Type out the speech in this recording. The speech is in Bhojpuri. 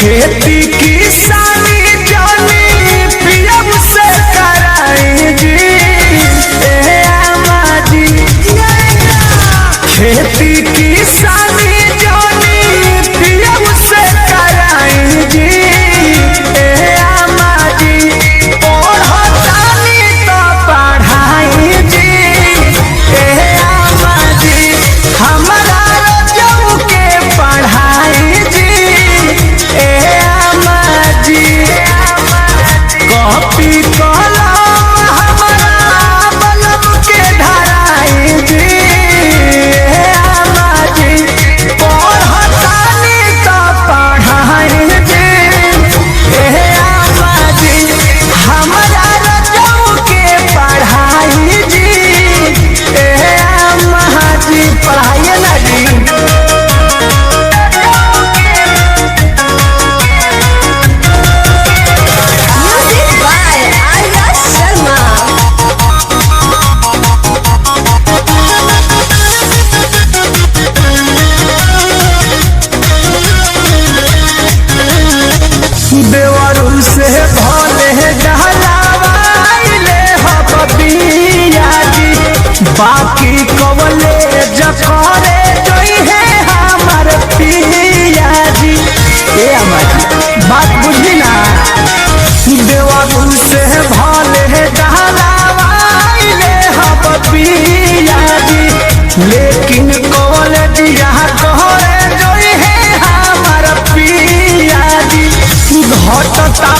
खेती किसानी जानी पियब से कराई जी ए आमा जी। खेती किसानी जानी पियब से कराई जी ए आमा जी। पढ़तानी तो पढ़ाई जी ए आमा जी। हमारा रजऊ के पढ़ाई जी ए आमा जी। कॉपी कलम हमारा बलम के धराई जी ए आमा जी। पढ़तानी तो पढ़ाई जी ए आमा जी। हमारा रजऊ के पढ़ाई जी ए आमा जी। पढ़ाइए ना जी। Music by Arya Sharma. देवरू से भले डहलावाइले हबिया जी। बाकी कवले जखरे जोई है हमार पिया जी ए अमर बात बुझी ना। देवरू से भले डहलावाइले हबिया जी। लेकिन कवले दिया कहरे जोई है हमार पिया जी। घटता